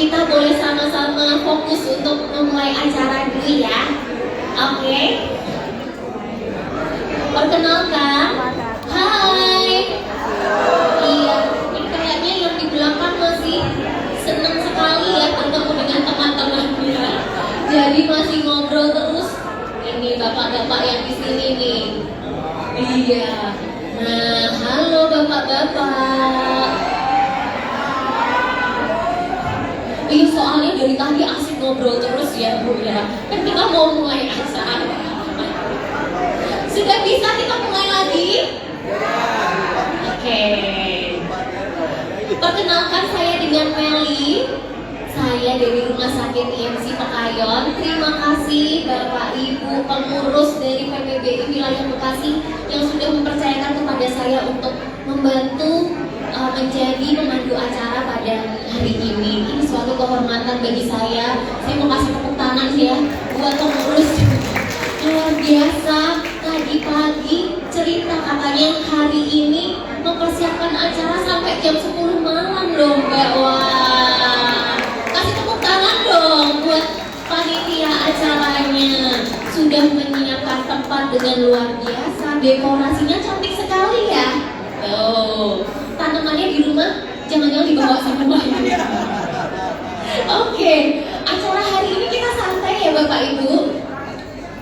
kita boleh sama-sama fokus untuk memulai acara dulu ya. Oke. Perkenalkan. Hai. Iya, ini kayaknya yang di belakang masih senang sekali ya bertemu dengan teman-temannya. Jadi masih ngobrol terus. Ini bapak-bapak yang di sini nih. Iya. Nah, halo bapak-bapak. Iya, soalnya dari tadi asik ngobrol terus ya Bu ya. Kan kita mau mulai acara. Sudah bisa kita mulai lagi? Oke. Perkenalkan, saya dengan Meli. Saya dari Rumah Sakit IMC Pekayon. Terima kasih Bapak Ibu pengurus dari PPBI Wilayah Bekasi yang sudah mempercayakan kepada saya untuk membantu menjadi pemandu acara pada hari ini. Ini suatu kehormatan bagi saya. Saya mau kasih tepuk tangan ya buat pengurus. Luar biasa, tadi pagi cerita katanya hari ini mempersiapkan acara sampai jam 10 malam loh Mbak. Wah, kasih tepuk tangan dong buat panitia acaranya. Sudah menyiapkan tempat dengan luar biasa, dekorasinya cantik sekali ya. Tuh, tanamannya di rumah jangan-jangan dibawa semua. Oke, acara hari ini kita santai ya Bapak Ibu.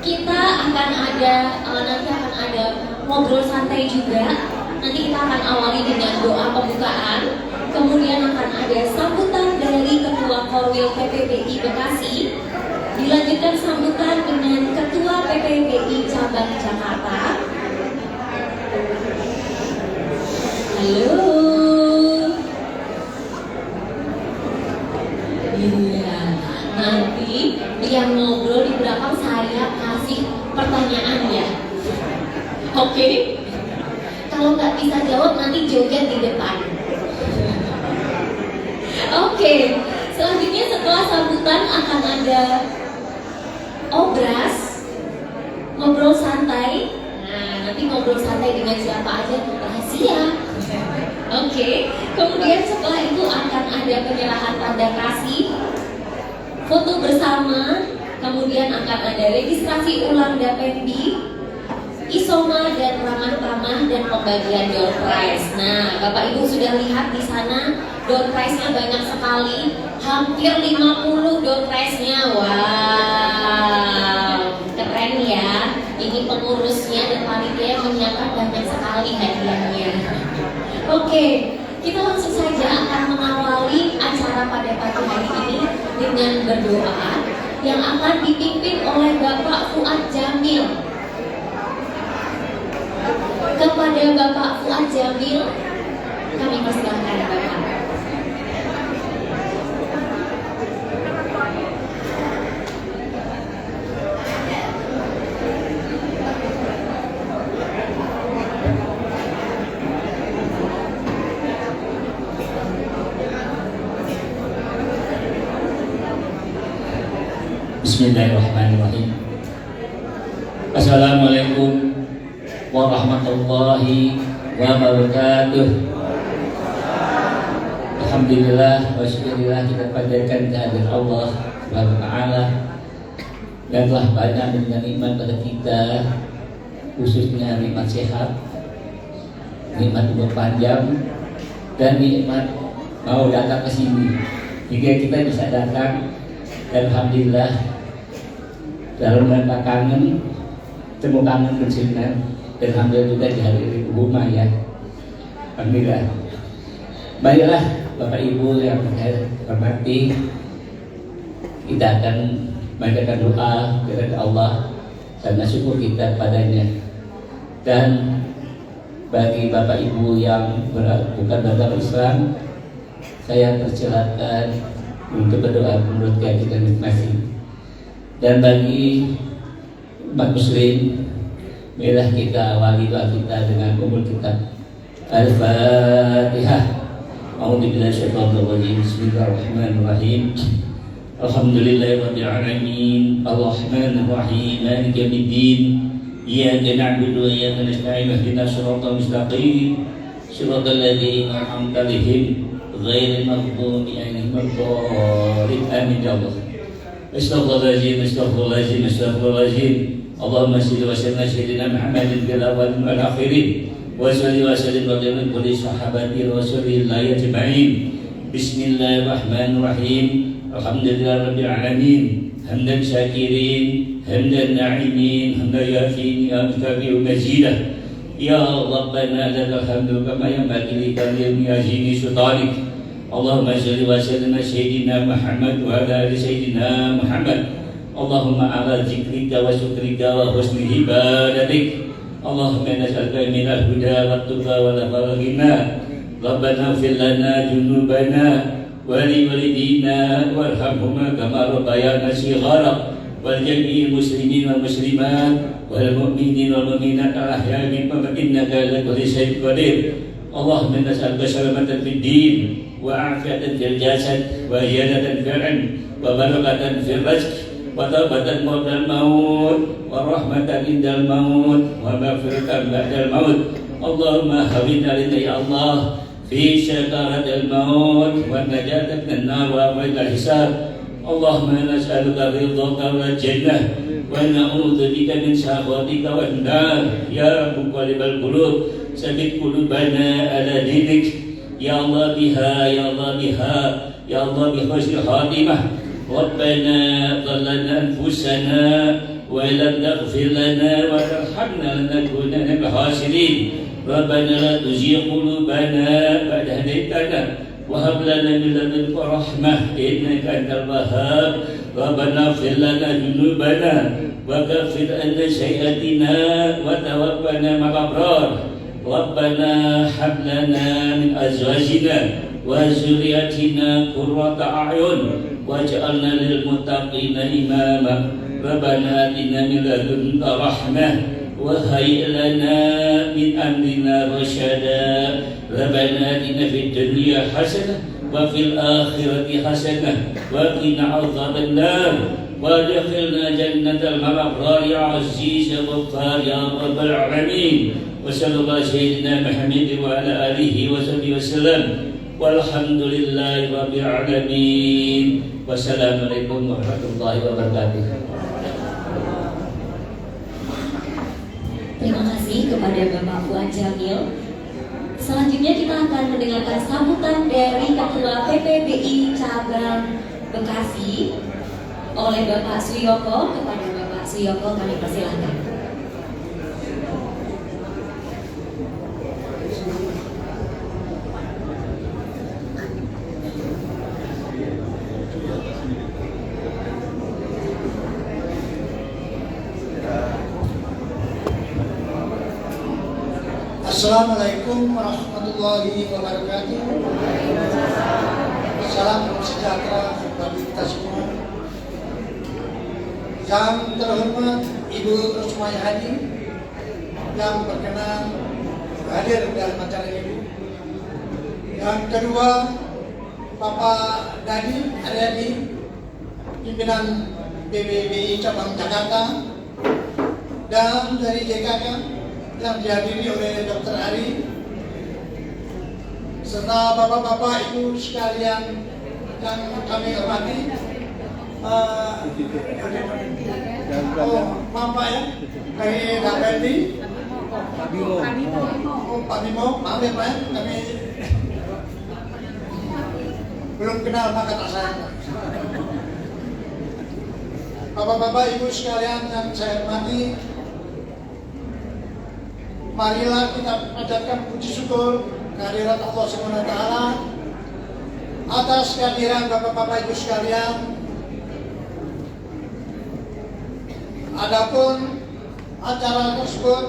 Kita akan ada nanti akan ada ngobrol santai juga. Nanti kita akan awali dengan doa pembukaan. Kemudian akan ada sambutan dari Ketua Korwil PPBI Bekasi. Dilanjutkan sambutan dengan Ketua PPBI Cabang Jakarta. Halo. Iya. Nanti yang ngobrol di belakang saya kasih pertanyaan ya. Oke. Kalau nggak bisa jawab nanti joget di depan. Oke. Selanjutnya setelah sambutan akan ada obras, ngobrol santai. Nah, nanti ngobrol santai dengan siapa aja rahasia. Oke. Kemudian setelah itu akan ada penyerahan tanda kasih, foto bersama, kemudian akan ada registrasi ulang Dapendi, isoma dan ramah-ramah dan pembagian door prize. Nah, Bapak Ibu sudah lihat di sana door prize-nya banyak sekali, hampir 50 door prize-nya. Wow, keren ya. Ini pengurusnya dan panitia menyiapkan banyak sekali hadiahnya. Oke, kita langsung saja akan mengawali acara pada pagi hari ini dengan berdoa yang akan dipimpin oleh Bapak Fuad Jamil. Kepada Bapak Fuad Jamil, kami persilahkan Bapak. Bismillahirrahmanirrahim. Assalamualaikum warahmatullahi wabarakatuh. Alhamdulillah wa syukurillah, kita panjatkan kehadirat Allah Subhanahu wa ta'ala yang telah banyak memberikan nikmat pada kita, khususnya nikmat sehat, nikmat umur panjang, dan nikmat mau datang ke sini hingga kita bisa datang. Dan alhamdulillah dalam rangka kangen, temu kangen bersinar, dan alhamdulillah juga dihadiri rumah ya. Alhamdulillah. Baiklah Bapak Ibu yang saya hormati, kita akan mengajarkan doa kepada Allah dan syukur kita padanya. Dan bagi Bapak Ibu yang bukan beragama Islam, saya persilakan untuk berdoa menurut keyakinan masing-masing. Dan bagi umat muslim, marilah kita awali doa kita dengan umur kitab Al-Fatihah. A'udzubillahi minasyaitonir rajim. Bismillahirrahmanirrahim. Alhamdulillahirabbil alamin. Arrahmanir rahim. Maliki yaumiddin. Iyyaka na'budu wa iyyaka nasta'in. Ihdinas siratal mustaqim. Shiratal ladzina an'amta 'alaihim ghairil maghdubi 'alaihim waladdallin. amin ya Allah. Astaghfirullahaladzim, astaghfirullahaladzim, astaghfirullahaladzim. Allahumma salli wa sallim ala sayyidina Muhammadin fil awwalin wal akhirin wa salli wa sallim ala kulli sahabati Rasulillah ajma'in. Bismillahirrahmanirrahim. Alhamdulillahirabbil alamin. Hamdan syakirin, hamdan na'imin, hamdan yafin, ya mutabi'u mazidah. Ya Rabbana lakal hamdu kama yanbaghi li kamali azimi sultanik. Allahumma salli wa sallim ala sayyidina Muhammad wa ala ali sayyidina Muhammad. Allahumma ala zikrika wa syukrika wa husni ibadatik. Allahumma nas'aluka minal huda wat tuqa wal ghina. Rabbana ighfir lana dzunubana wa li walidina warhamhuma kama rabbayana shighara wal jami'il muslimin wal muslimat wal mu'minin wal mu'minat al ahya'i minhum innaka ala kulli syai'in qadir. Allahumma nas'aluka salamatan fid din wa afiatan fil jasad wa hiyadatan fil ilm wa barakatan fil rizq wa taubatan qabla al-maut wa rahmatan indal maut wa maghfiratan ba'dal maut. Allahumma hawwin alaina ya Allah fi syakaratil maut wa najatan minan nar wa amril hisab. Allahumma nas'aluka ridhaka wal jannah wa na'udzu bika min sakhatika wan nar. Ya muqallibal qulub tsabbit qulubana ala dinik. Ya Allah biha, ya Allah biha, ya Allah bi husnil khatimah. Rabbana dhallana anfusana wa lam taghfir lana wa tarhamna lanakunanna minal khasirin. Rabbana la tuzigh qulubana ba'da hadaytana wa hab lana min ladunka rahmah innaka antal wahhab. Rabbana ighfir lana dhunubana wa kaffir anna sayyi'atina wa tawaffana ma'al abrar. Rabbana hab lana min azwajina wa zurriyyatina qurrata a'yun waj'alna lil muttaqina imama. Rabbana atina min ladunka rahmah wa hayyi lana min amrina rasyada. Rabbana atina fid dunya hasanah wa fil akhirati hasanah wa qina adzabannar wa adkhilna jannatal abrar ya aziz ya ghaffar ya rabbal alamin. Wa sallallahu sayyidina Muhammad wa ala alihi wa sahbihi wasallam. Walhamdulillahi rabbil alamin. Wassalamualaikum warahmatullahi wabarakatuh. Terima kasih kepada Bapak Fuad Jamil. Selanjutnya kita akan mendengarkan sambutan dari Ketua PPBI Cabang Bekasi oleh Bapak Suyoko. Kepada Bapak Suyoko kami persilahkan. Assalamualaikum warahmatullahi wabarakatuh. Salam sejahtera bagi kita semua. Yang terhormat Ibu Rusmaya Hadi yang berkenan hadir dalam acara ini. Yang kedua, Bapak Dadi Aryadi, pimpinan PPBI Cabang Jakarta, dan dari JKK yang dihadiri oleh Dr. Ari, serta bapak-bapak ibu sekalian yang kami hormati. Maaf Pak ya, dari Dapendi, Pak Bimo, maaf ya Pak ya, kami belum kenal maka tak sayang. Bapak-bapak ibu sekalian yang saya hormati, marilah kita panjatkan puji syukur kehadirat Allah SWT atas kehadiran bapak-bapak ibu sekalian. Adapun acara tersebut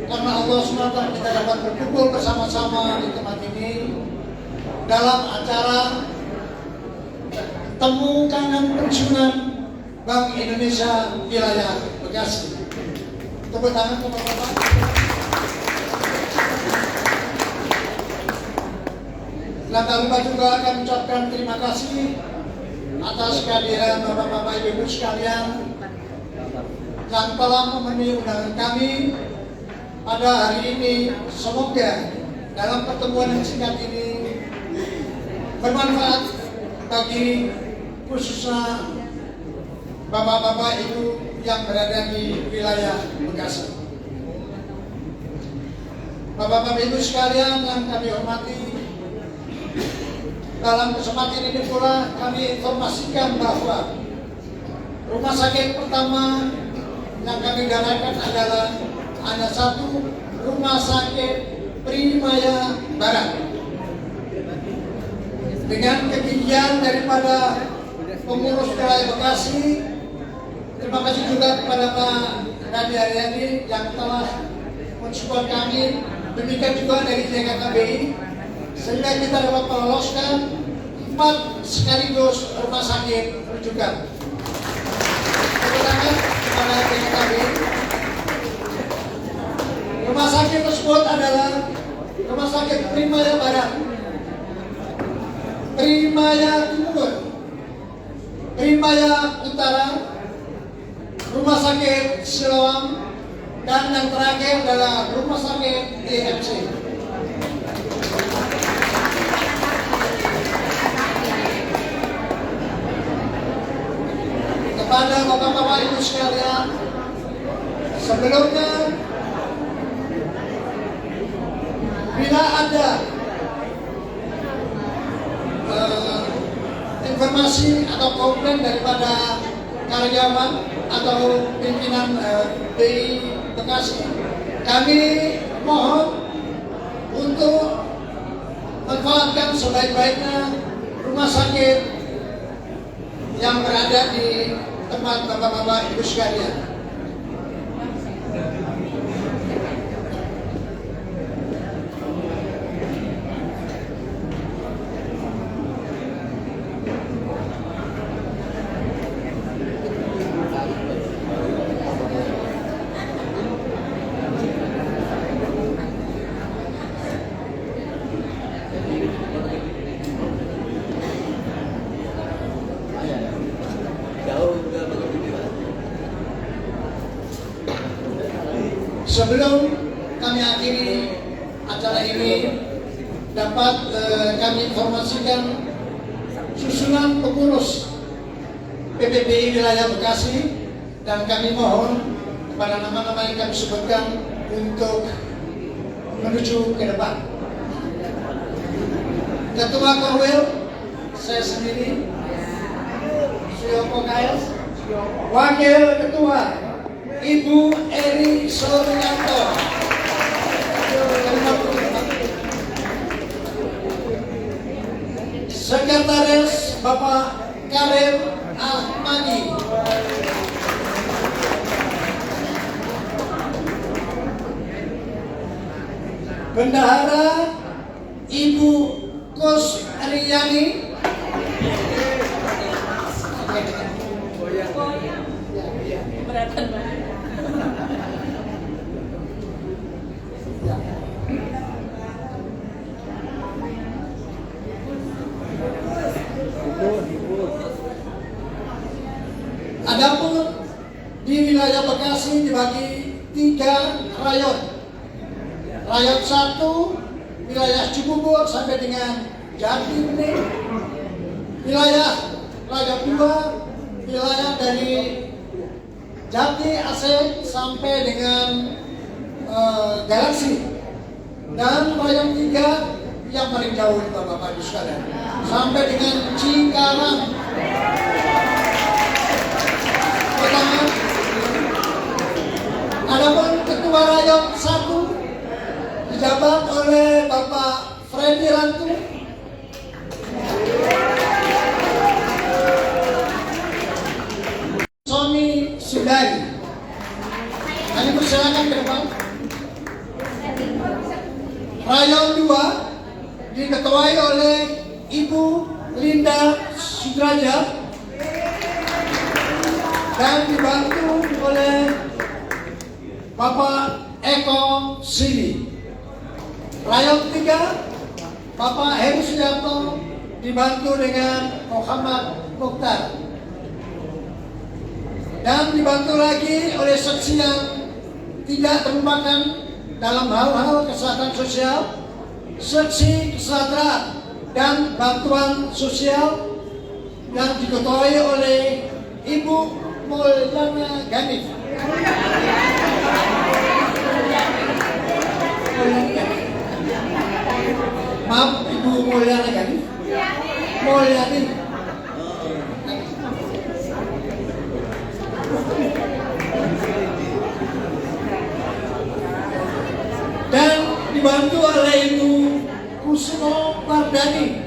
karena Allah SWT kita dapat berkumpul bersama-sama di tempat ini dalam acara Temu Kangen Pensiunan Bank Indonesia Wilayah Bekasi. Tepuk tangan bapak-bapak. Dan tak lupa juga akan mengucapkan terima kasih atas kehadiran bapak-bapak ibu sekalian yang telah memenuhi undangan kami pada hari ini. Semoga dalam pertemuan yang singkat ini bermanfaat bagi khususnya bapak-bapak ibu yang berada di wilayah Bekasi. Bapak-bapak ibu sekalian yang kami hormati, dalam kesempatan ini pula kami informasikan bahwa rumah sakit pertama yang kami galakan adalah hanya satu, Rumah Sakit Primaya Barat. Dengan kegigihan daripada pengurus wilayah Bekasi, terima kasih juga kepada Pak Radi Aryadi yang telah mensupport kami, demikian juga dari JKKBI, sehingga kita dapat meloloskan 4 sekaligus rumah sakit rujukan. Terima kasih kepada JKKBI. Rumah sakit tersebut adalah Rumah Sakit Primaya Barat, Primaya Timur, Primaya Utara, Rumah Sakit Siloam, dan yang terakhir adalah Rumah Sakit IMC. Kepada bapak-bapak ibu sekalian, sebelumnya bila ada informasi atau komplain daripada karyawan atau pimpinan BI Bekasi, kami mohon untuk manfaatkan sebaik-baiknya rumah sakit yang berada di tempat bapak-bapak ibu sekalian. Sebelum kami akhiri acara ini, dapat kami informasikan susunan pengurus PPBI wilayah Bekasi, dan kami mohon kepada nama-nama yang kami sebutkan untuk menuju ke depan. Ketua Korwil, saya sendiri, Suyopo Kail. Wakil Ketua, Ibu Eri Suryanto. Sekretaris Bapak Karim Ahmadi. Bendahara Ibu Kus Riyani. Adapun di wilayah Bekasi dibagi 3 rayon. Rayon 1 wilayah Cibubur sampai dengan Jati Bening. Wilayah rayon 2 wilayah dari Jati Aceh sampai dengan Galaksi. Dan rayon 3 yang paling jauh Bapak-Bapak Ibu sekalian sampai dengan Cikarang. Pertama, adapun Ketua Rayon 1 dijabat oleh Bapak Freddy Rantu. Sony Sudari. Kami persilakan ke depan. Rayon 2 diketuai oleh Ibu Linda Sudrajat dan dibantu oleh Bapak Eko Sili. Rayon 3 Bapak Heru Sujanto dibantu dengan Muhammad Mukhtar. Dan dibantu lagi oleh seksi yang tidak terlupakan dalam hal-hal kesehatan sosial, seksi kesejahteraan dan bantuan sosial yang diketuai oleh Ibu Mulyana Ganif. Maaf, Ibu Mulyana Ganif. Mulyani. Dan dibantu oleh Ibu Kusno Mardani.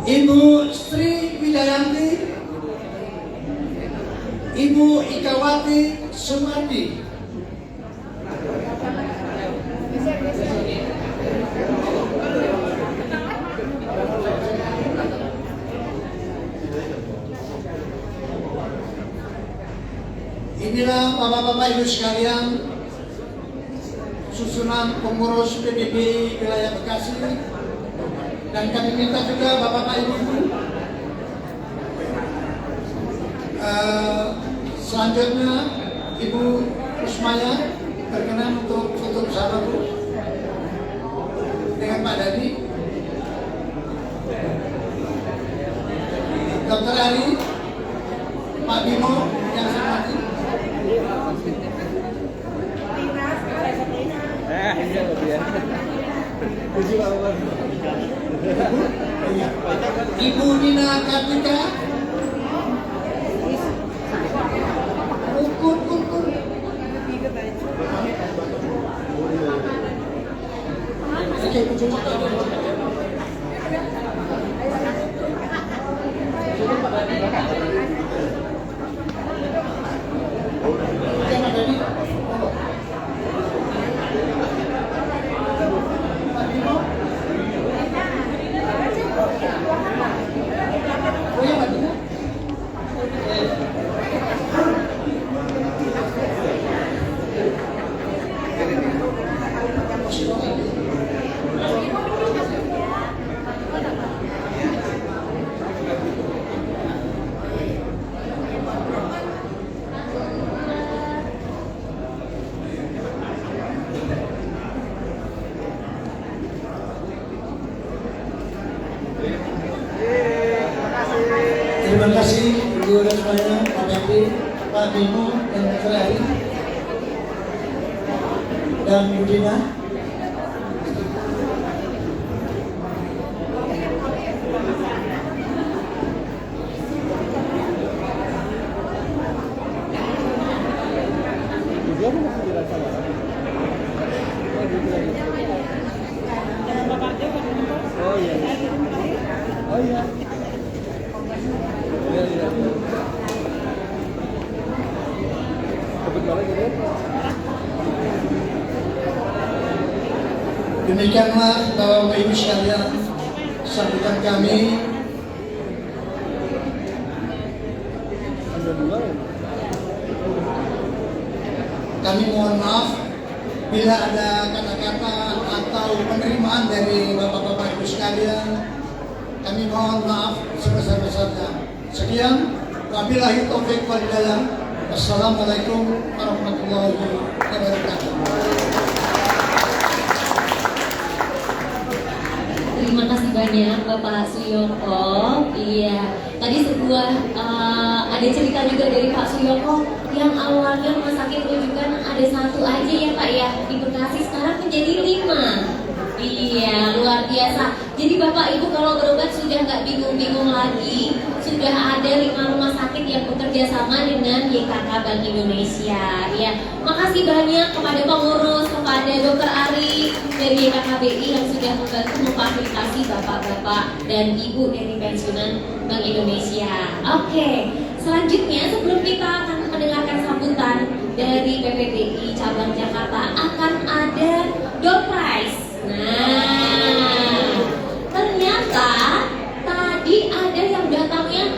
Ibu Sri Wijayanti, Ibu Ikawati Sumardi, inilah Bapak-Bapak Ibu sekalian, susunan pengurus PBB wilayah Bekasi, dan kami minta juga Bapak-Bapak Ibu selanjutnya Ibu Kusmaya berkenan untuk foto bersama Bu dengan Pak Dadi, Dr. Ali, Pak Bimo yang saya hormati. Ibu Nina Kartika, ukur. Terima kasih Ibu dan semuanya, Pak Dadi, Pak Bimo, dan Dr. Ali, dan Bu Dina. Demikianlah Bapak Ibu sekalian sambutan kami. Kami mohon maaf bila ada kata-kata atau penerimaan dari Bapak-Bapak Ibu sekalian. Kami mohon maaf sebesar-besarnya. Sekian, wabillahi taufiq wal hidayah. Assalamualaikum warahmatullahi wabarakatuh. Terima kasih banyak Bapak Suyoko. Iya, tadi ada cerita juga dari Pak Suyoko yang awalnya rumah sakit rujukan ada satu aja ya Pak ya di Bekasi, sekarang menjadi 5. Iya, luar biasa. Jadi Bapak Ibu kalau berobat sudah nggak bingung-bingung lagi, sudah ada 5 rumah sakit yang bekerja sama dengan YKK Bank Indonesia. Ya, makasih banyak kepada pengurus, kepada Dr. Ari dari YKKBI yang sudah membantu memfasilitasi bapak-bapak dan ibu dari pensiunan Bank Indonesia. Oke, selanjutnya sebelum kita akan mendengarkan sambutan dari PPBI cabang Jakarta, akan ada door prize. Nah, ternyata tadi ada yang datangnya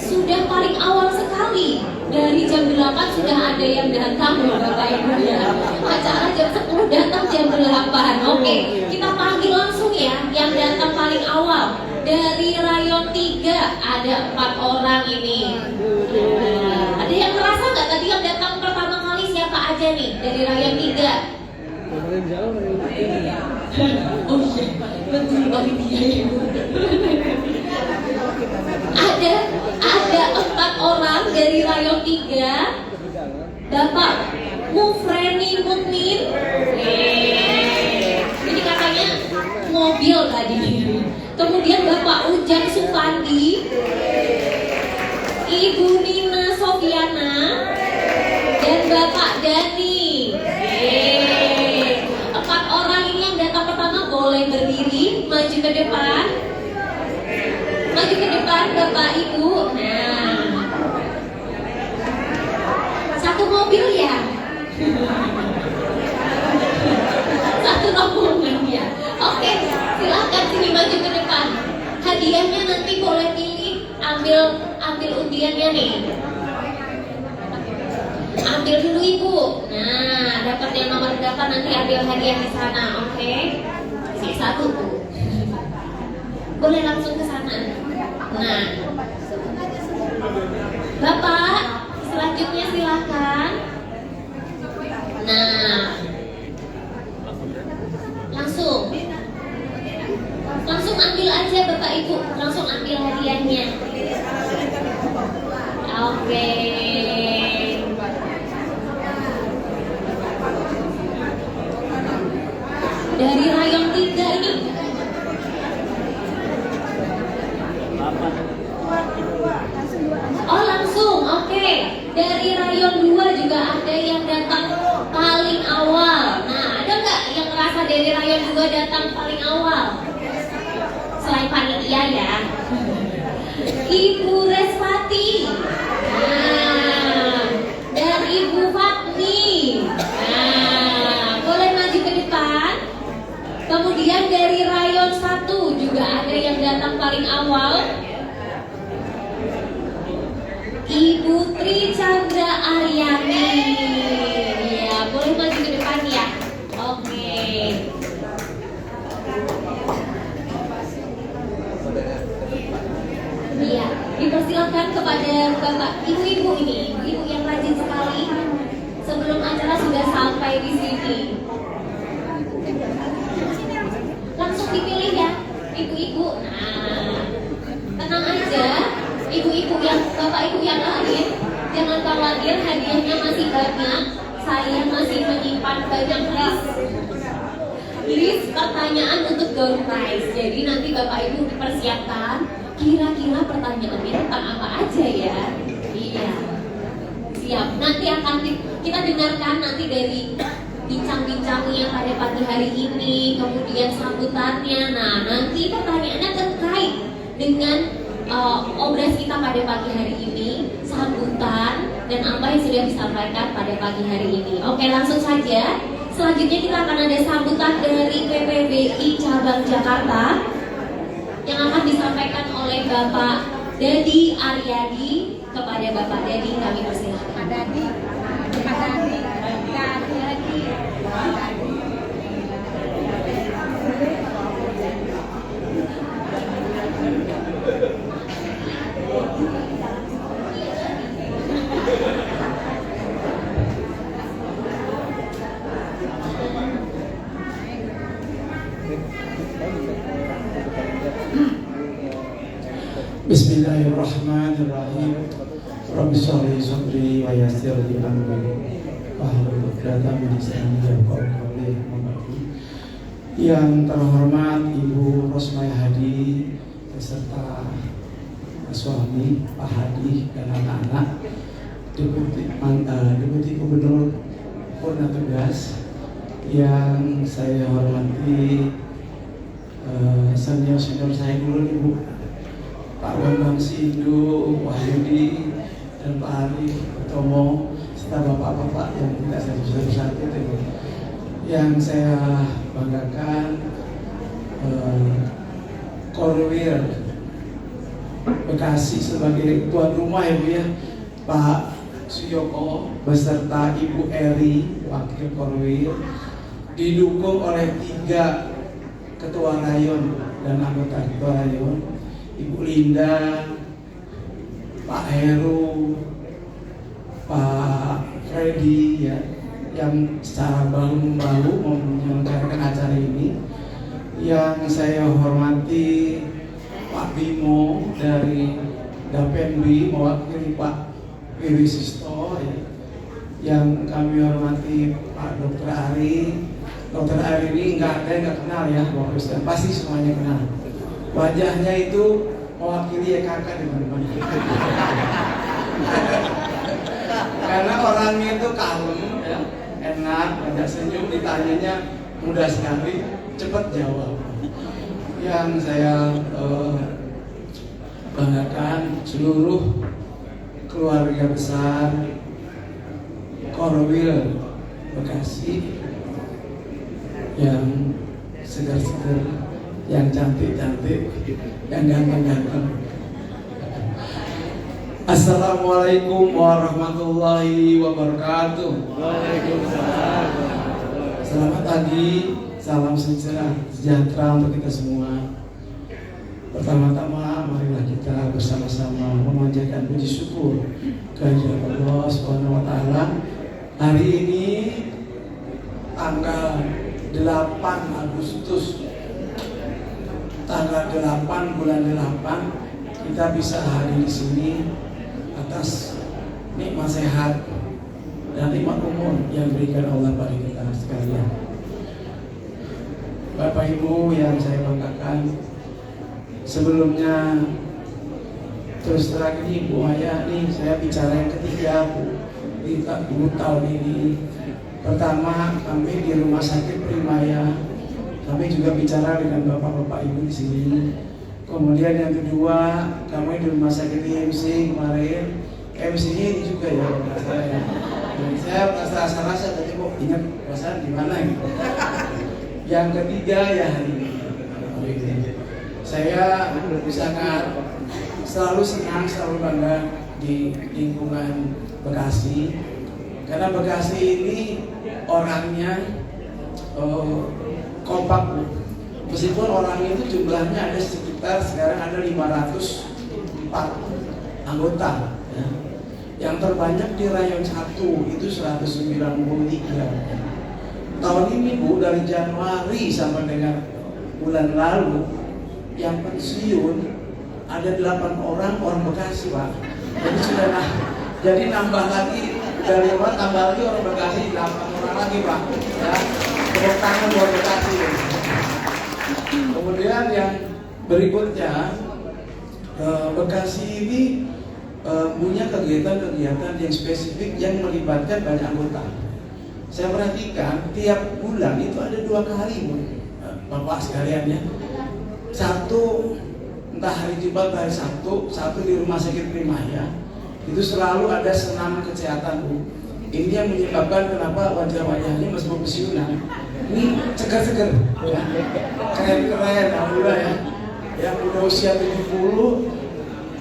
sudah paling awal sekali. Dari jam 8 sudah ada yang datang loh Bapak Ibu ya. Acara jam 10 datang jam 8. Oke, kita panggil langsung ya yang datang paling awal. Dari rayon 3 ada 4 orang ini. Ada yang merasa nggak tadi yang datang pertama kali siapa aja nih dari rayon 3? Oke, menteri panitia Ibu. ada 4 orang dari Rayon 3. Bapak Mufreni Mutmin. Ini katanya mobil tadi. Kemudian Bapak Ujang Supandi, Ibu Nina Sofiana, dan Bapak Dani. 4 orang ini yang datang pertama boleh berdiri, maju ke depan. Maju ke depan Bapak Ibu. Nah, satu mobil ya. Satu rombongan ya. Oke, silahkan sini maju ke depan. Hadiahnya nanti boleh pilih, ambil undiannya nih. Ambil dulu Ibu. Nah, dapat yang nomor berapa nanti ambil hadiah di sana, oke? Sisa Bu. Boleh langsung ke sana. Nah, Bapak, selanjutnya silakan. Nah, langsung ambil aja Bapak Ibu, langsung ambil hadiahnya. Oke. Dari Rayon 3 ini. Oh langsung, oke. Dari Rayon 2 juga ada yang datang paling awal. Nah, ada nggak yang ngerasa dari Rayon 2 datang paling awal? Selain panitia ya. Ibu Respati. Nah, dan Ibu Fatni. Nah, boleh maju ke depan. Kemudian dari Rayon 1 juga ada yang datang paling awal. Ibu Tri Chandra Aryani. Ya, boleh maju ke depan ya. Oke. Iya, dipersilakan kepada Bapak Ibu-ibu ini, ibu-ibu yang rajin sekali. Sebelum acara sudah sampai di sini. Langsung dipilih ya, ibu-ibu. Nah, tenang aja, ibu-ibu yang, bapak ibu yang lain, jangan khawatir, hadiahnya masih banyak. Saya masih menyimpan banyak list pertanyaan untuk door prize. Jadi nanti bapak ibu dipersiapkan. Kira-kira pertanyaannya tentang apa aja ya? Iya, siap. Nanti akan kita dengarkan nanti dari bincang-bincangnya pada pagi hari ini, kemudian sambutannya. Nah, nanti pertanyaannya terkait dengan obras kita pada pagi hari ini, sambutan, dan apa yang sudah disampaikan pada pagi hari ini. Oke, langsung saja. Selanjutnya kita akan ada sambutan dari PPBI Cabang Jakarta yang akan disampaikan oleh Bapak Dadi Aryadi. Kepada Bapak Dadi kami persilahkan. Pak Dadi. Bismillahirrahmanirrahim. Rabbi shrah li sadri wa yassir li amri wahlul 'uqdatam min lisani yafqahu qawli. Yang terhormat Ibu Rosmaya Hadi beserta suami Pak Hadi dan anak-anak, Deputi Gubernur Purna Tugas yang saya hormati, senior saya dulu Ibu Pak Bambang Sindu, Wahyudi, dan Pak Ari Tomo, serta bapak-bapak yang tidak saya satu-satu itu. Yang saya banggakan, Korwil Bekasi sebagai tuan rumah ya Bu ya, Pak Suyoko beserta Ibu Eri, Wakil Korwil, didukung oleh 3 Ketua Rayon dan anggota Ketua Rayon, Ibu Linda, Pak Heru, Pak Freddy ya, yang secara bahu-membahu menyelenggarakan acara ini. yang saya hormati Pak Bimo dari Dapenbi mewakili Pak Wirisisto, yang kami hormati Pak Dr. Ari. Dr. Ari ini nggak ada yang nggak kenal ya, Bapak Ustaz, pasti semuanya kenal. Wajahnya itu mewakili YKK di mana-mana. Karena orangnya itu kalem, ya, enak, banyak senyum, ditanyanya mudah sekali, cepat jawab. Yang saya banggakan seluruh keluarga besar Korwil Bekasi, yang segar-segar, yang cantik-cantik, yang ganteng-ganteng. Assalamualaikum warahmatullahi wabarakatuh. Waalaikumsalam. Selamat pagi, salam sejahtera untuk kita semua. Pertama-tama marilah kita bersama-sama memanjatkan puji syukur kehadirat Allah Subhanahu wa taala. Hari ini tanggal 8 Agustus, tanggal 8 bulan 8 kita bisa hadir di sini atas nikmat sehat dan nikmat umur yang diberikan Allah pada kita sekalian. Bapak Ibu yang saya banggakan, sebelumnya terus terang ini Bu Maya nih, saya bicara yang ketiga Bu di tahun ini. Pertama, kami di Rumah Sakit Primaya, kami juga bicara dengan bapak-bapak ibu di sini. Kemudian yang kedua, kami di Rumah Sakit IMC kemarin. MC-nya ini juga ya, saya. Saya rasa tadi kok ingat perasaan di mana gitu. Yang ketiga ya hari ini. Saya sangat selalu senang, selalu bangga di lingkungan Bekasi. Karena Bekasi ini orangnya kompak, meskipun orangnya itu jumlahnya ada sekitar sekarang ada 504 anggota ya. Yang terbanyak di rayon 1 itu 193. Tahun ini Bu, dari Januari sampai dengan bulan lalu yang pensiun ada 8 orang Bekasi Pak. Jadi sudah jadi nambah lagi dari luar, tambah lagi orang Bekasi 8 orang lagi Pak ya. Tepuk tangan buat Bekasi. Kemudian yang berikutnya, Bekasi ini punya kegiatan-kegiatan yang spesifik yang melibatkan banyak anggota. Saya perhatikan tiap bulan itu ada 2 kali Bu, Bapak sekalian ya. Satu entah hari Jumat hari Sabtu, satu di Rumah Sakit Primaya. Itu selalu ada senam kesehatan Bu. Ini yang menyebabkan kenapa wajah-wajahnya meskipun pensiunan ini segar-segar ya. Keren-keren alhamdulillah ya. Yang udah usia 70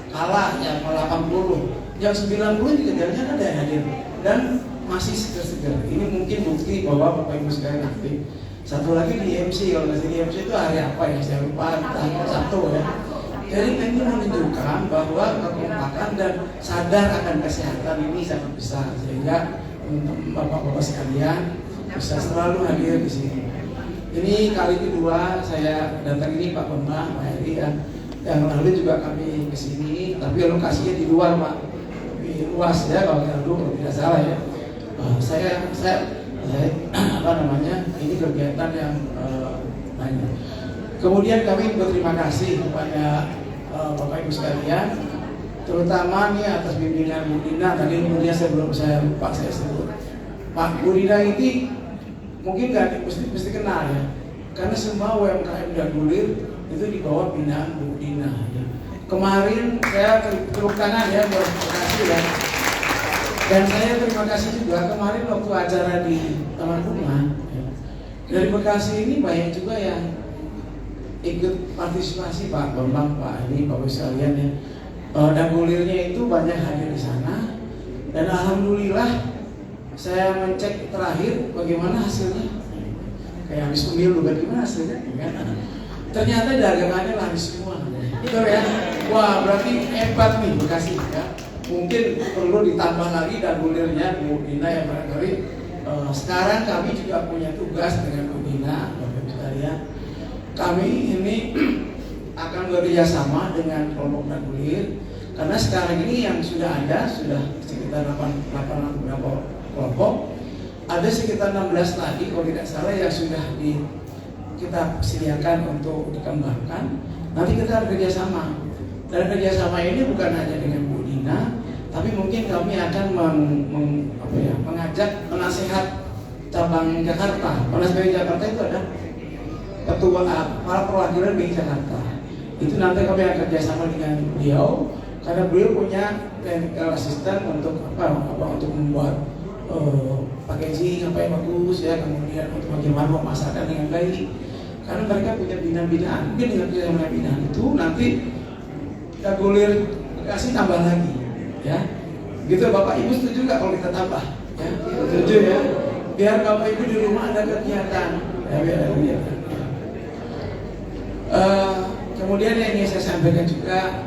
kalah yang 80. Yang 90 juga jangan ada yang hadir dan masih segar-segar. Ini mungkin bukti bahwa Bapak Ibu sekalian aktif. Satu lagi di IMC, kalau nggak di IMC itu hari apa ya? Saya lupa, tanggal 1 ya. Jadi ini menunjukkan bahwa kekompakan dan sadar akan kesehatan ini sangat besar, sehingga untuk bapak-bapak sekalian bisa selalu hadir di sini. Ini kali kedua saya datang ini Pak Bambang, Pak Heri ya. Yang lalu juga kami ke sini, tapi lokasinya di luar Pak, lebih luas ya kalau tidak salah ya. Saya apa namanya? Ini kegiatan yang banyak. Kemudian kami berterima kasih kepada Bapak Ibu sekalian, terutama nih atas bimbingan Bu Dina. Tadi kemudian saya lupa saya sebut. Pak Bu Dina ini mungkin nggak mesti kenal ya, karena semua UMKM Dagulir itu di bawah binaan Bu Dina. Ya. Kemarin saya tepuk tangan ya buat Bekasi ya. Dan saya terima kasih juga kemarin waktu acara di Taman Rumah ya. Dari Bekasi ini banyak juga yang ikut partisipasi Pak Bambang, Pak ini, Bapak sekalian ya. Dagulirnya itu banyak hadir di sana. Dan alhamdulillah saya mencek terakhir bagaimana hasilnya. Kayak habis pemilu bagaimana hasilnya? Ternyata dagangannya laris semua. Itu ya. Wah, berarti hebat nih Bekasi ya. Mungkin perlu ditambah lagi dagulirnya Bu Dina yang barangkali sekarang kami juga punya tugas dengan Bu Dina, Bapak Ibu sekalian. kami ini akan bekerjasama dengan kelompok Dagulir, karena sekarang ini yang sudah ada sudah sekitar 8 berapa kelompok, ada sekitar 16 lagi kalau tidak salah yang sudah kita sediakan untuk dikembangkan. Nanti kita kerjasama, dan kerjasama ini bukan hanya dengan Bu Dina, tapi mungkin kami akan mengajak penasehat cabang Jakarta. Penasehat Jakarta itu ada ketua para perwakilan BI Jakarta. Itu nanti kami akan kerjasama dengan beliau, karena beliau punya technical assistant untuk untuk membuat packaging apa yang bagus ya, kemudian untuk bagaimana memasarkan dengan baik. Karena mereka punya binaan, mungkin dengan kerjasama binaan itu nanti Dagulir kasih tambah lagi, ya. Gitu Bapak Ibu setuju nggak kalau kita tambah? Ya, setuju ya. Biar Bapak Ibu di rumah ada kegiatan. Ya, biar ada kegiatan. Kemudian yang ingin saya sampaikan juga,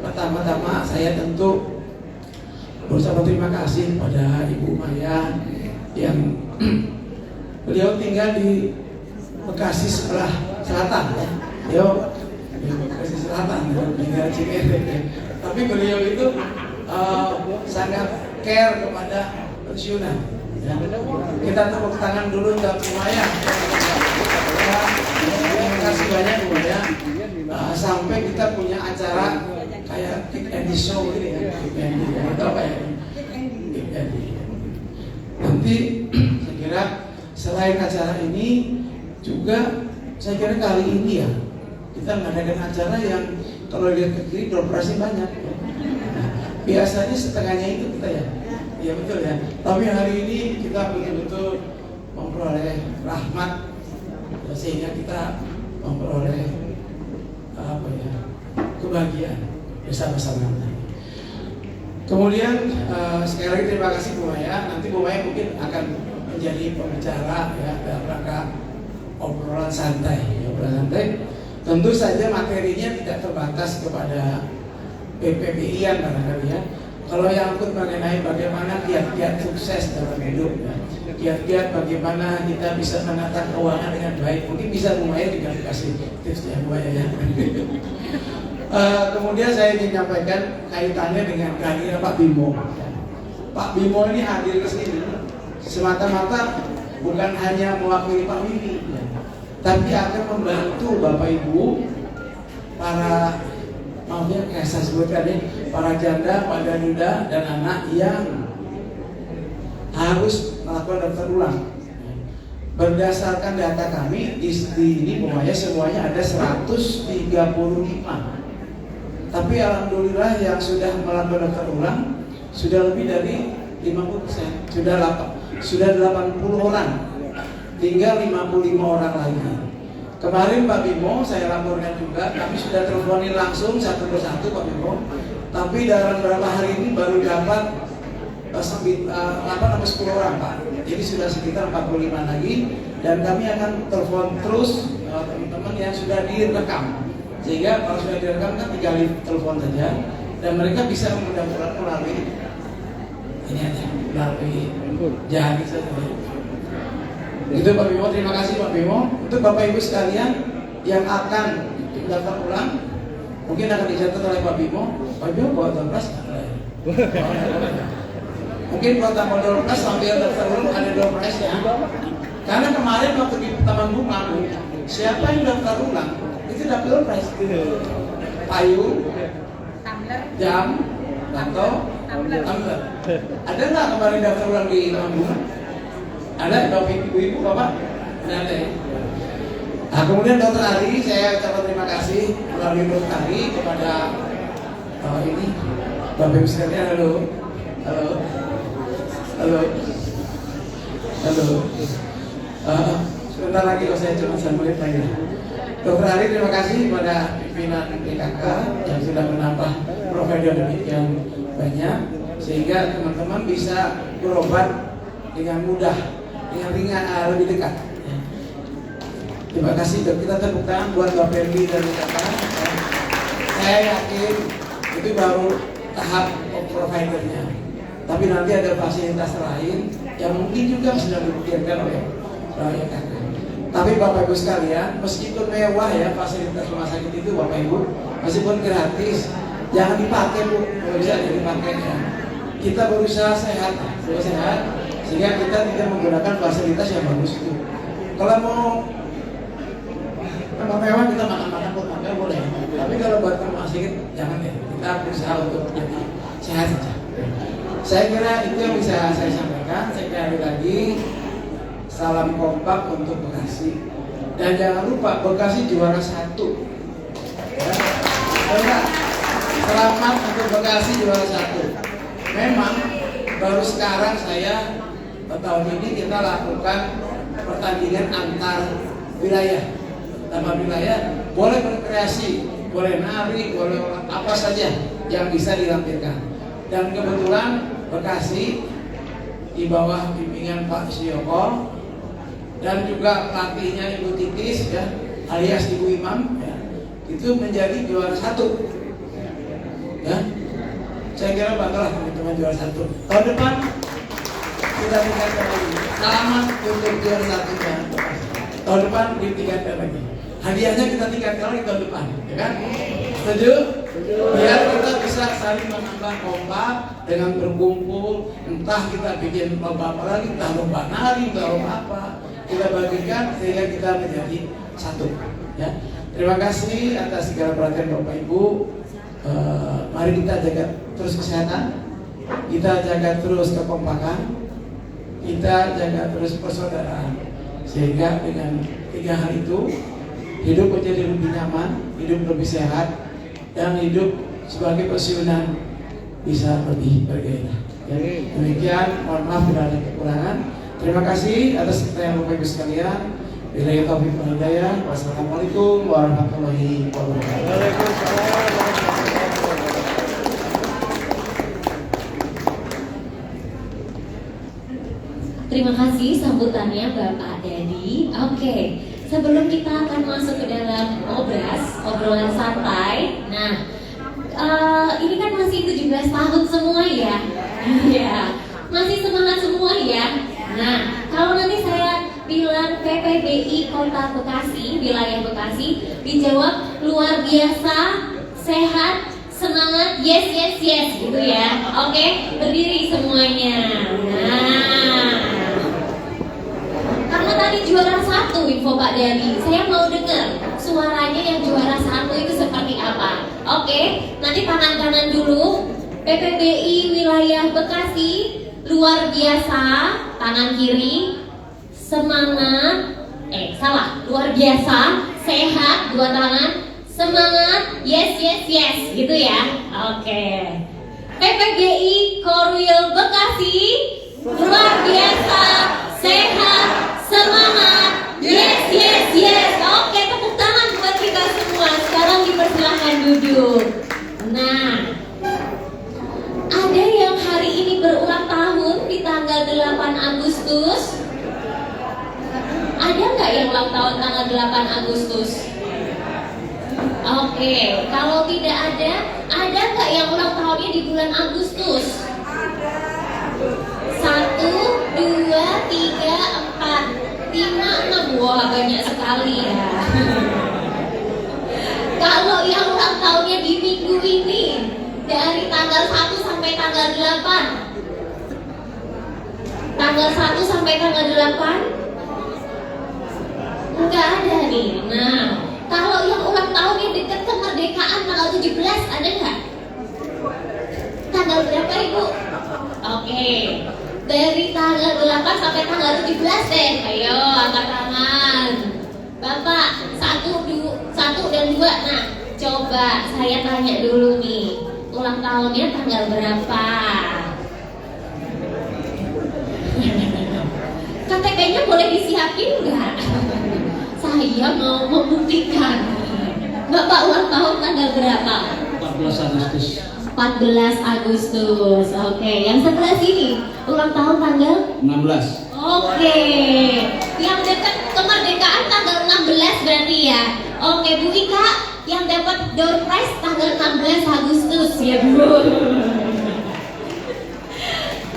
pertama-tama saya tentu berucap terima kasih pada Ibu Maya yang beliau tinggal di Bekasi sebelah selatan ya. Beliau di Bekasi selatan tinggal Cikere ya. Tapi beliau itu sangat care kepada pensiunan ya. Kita tepuk tangan dulu untuk Bu Maya. Terima kasih banyak Bu Maya. Sampai kita punya acara kayak Kick and Show gitu ya. Kick and itu apa ya? Kick and Nanti saya kira selain acara ini juga saya kira kali ini ya kita mengadakan acara yang kalau lihat ke kiri beroperasi banyak. Biasanya setengahnya itu kita ya. Iya betul ya. Tapi hari ini kita betul-betul memperoleh rahmat sehingga kita memperoleh kebahagiaan bersama-sama. Kemudian sekali lagi terima kasih Bu Maya. Nanti Bu Maya mungkin akan menjadi pembicara ya dalam rangka obrolan santai. Tentu saja materinya tidak terbatas kepada PPBI-an barangkali ya. Kalau yang ikut mengenai bagaimana kiat-kiat sukses dalam hidup ya. Kiat-kiat bagaimana kita bisa menata keuangan dengan baik. Mungkin bisa Bu Maya juga dikasih tipsnya Bu Maya ya. Kemudian saya ingin menyampaikan kaitannya dengan kehadiran Pak Bimo. Pak Bimo ini hadir ke sini semata-mata bukan hanya mewakili Pak Wiwi, ya, tapi akan membantu Bapak Ibu para kayak saya sebutkan nih, para janda, pada duda dan anak yang harus melakukan daftar ulang. Berdasarkan data kami di ini pokoknya semuanya ada 135. Tapi alhamdulillah yang sudah melakukan daftar ulang sudah lebih dari 50%, sudah 80 orang, tinggal 55 orang lagi. Kemarin Pak Bimo saya laporkan juga, kami sudah teleponin langsung satu persatu Pak Bimo, tapi dalam beberapa hari ini baru dapat 10 orang Pak. Jadi sudah sekitar 45 lagi, dan kami akan telepon terus teman-teman yang sudah direkam. Sehingga kalau sudah direkam kan tinggal telepon saja, dan mereka bisa mendaftar melalui ini aja, melalui jari saja. Itu Pak Bimo, terima kasih Pak Bimo. Untuk Bapak Ibu sekalian yang akan daftar ulang, mungkin akan dicatat oleh Pak Bimo. Pak Bimo bawa dompet mungkin buat tanggal 12 sambil daftar ulang ada dompetnya. Karena kemarin waktu di Taman Bunga, siapa yang daftar ulang itu dapat dompet, payung, jam, atau tumbler. Ada nggak kemarin daftar ulang di Taman Bunga? Ada Bapak Ibu Bapak? Ada ya? Nah, kemudian Dr. Ari, saya ucapkan terima kasih melalui Dr. Ari kepada ini Bapak Ibu sekalian. Halo. Sebentar lagi kalau saya cuma 1 menit lagi. Dr. Ari, terima kasih kepada pimpinan PKK yang sudah menambah provider demikian banyak sehingga teman-teman bisa berobat dengan mudah, dengan ringan, lebih dekat. Terima kasih, kita tepuk tangan buat Bapak Ferdi dan Jakarta. Saya yakin itu baru tahap providernya, tapi nanti ada fasilitas lain yang mungkin juga sudah dipikirkan oleh Jakarta. Tapi Bapak Ibu sekalian, meskipun mewah ya fasilitas rumah sakit itu Bapak Ibu, meskipun gratis, jangan dipakai Bu, kalau bisa jangan dipakai ya. Kita berusaha sehat, sehingga kita tidak menggunakan fasilitas yang bagus itu. Kalau mau mewah kita makan-makan buat makan boleh, tapi kalau buat rumah sakit jangan ya. Kita berusaha untuk jadi sehat saja. Saya kira itu yang bisa saya sampaikan. Sekali lagi salam kompak untuk Bekasi, dan jangan lupa Bekasi juara 1 ya. Selamat untuk Bekasi juara 1. Memang baru sekarang saya tahun ini kita lakukan pertandingan antar wilayah. Tanpa wilayah boleh berkreasi, boleh nari, boleh apa saja yang bisa dilampirkan. Dan kebetulan Bekasi di bawah bimbingan Pak Siyoko dan juga pelatihnya Ibu Titis ya, alias Ibu Imam ya, itu menjadi juara 1 ya. Saya kira banggalah teman-teman juara 1. Tahun depan kita tingkatkan lagi. Selamat untuk juara 1-nya. Tahun depan ditingkatkan lagi. Hadiahnya kita tingkatkan lagi tahun depan, ya kan? Setuju? Biar kita bisa saling menambah kompak dengan berkumpul. Entah kita bikin lomba apa lagi, entah lomba nari, entah lomba apa. Kita bagikan sehingga kita menjadi satu. Ya. Terima kasih atas segala perhatian Bapak Ibu. Mari kita jaga terus kesehatan, kita jaga terus kekompakan, kita jaga terus persaudaraan, sehingga dengan 3 hal itu hidup menjadi lebih nyaman, hidup lebih sehat, dan hidup sebagai pensiunan bisa lebih bergairah. Ya, demikian, mohon maaf bila ada kekurangan. Terima kasih atas pertanyaan Bapak Ibu sekalian. Billahi taufiq wal hidayah. Wassalamualaikum warahmatullahi wabarakatuh. Terima kasih sambutannya Bapak Dedi. Oke, sebelum kita akan masuk ke dalam obrolan santai. Nah, ini kan masih 17 tahun semua ya. Iya, masih semangat semua ya. Nah, kalau nanti saya bilang PPBI Kota Bekasi, wilayah Bekasi, dijawab luar biasa, sehat, semangat, yes yes yes gitu ya. Oke, berdiri semuanya. Nah, karena tadi juara 1 info Pak Dari, saya mau dengar suaranya yang juara 1 itu seperti apa. Oke, nanti tangan kanan dulu. PPBI wilayah Bekasi luar biasa, tangan kiri. Semangat, luar biasa, sehat, 2 tangan. Semangat, yes yes yes gitu ya. Oke. PPBI Korwil Bekasi luar biasa, sehat, semangat, yes yes yes. Oke, tepuk tangan buat kita semua. Sekarang dipersilahkan duduk. Nah, ada yang hari ini berulang tahun di tanggal 8 Agustus? Ada nggak yang ulang tahun tanggal 8 Agustus? Oke, kalau tidak ada nggak yang ulang tahunnya di bulan Agustus? 1, 2, 3, 4, 5, 6. Wah, banyak sekali ya. Kalau yang ulang tahunnya di minggu ini dari tanggal 1 sampai tanggal 8. Tanggal 1 sampai tanggal 8 enggak ada nih. Nah, kalau yang ulang tahunnya dekat kemerdekaan tanggal 17 ada nggak? Tanggal berapa Ibu? Oke, dari tanggal 8 sampai tanggal 17 deh. Ayo angkat tangan. Bapak 1 dan 2. Nah, coba saya tanya dulu nih, ulang tahunnya tanggal berapa? KTP-nya boleh disiapin nggak? Saya mau membuktikan. Bapak ulang tahun tanggal berapa? 14 Agustus. 14 Agustus. Oke, yang sebelah sini ulang tahun tanggal 16. Oke. Yang dekat kemerdekaan tanggal 16 berarti ya. Oke, Bu Ika yang dapat door prize tanggal 16 Agustus ya, Bu.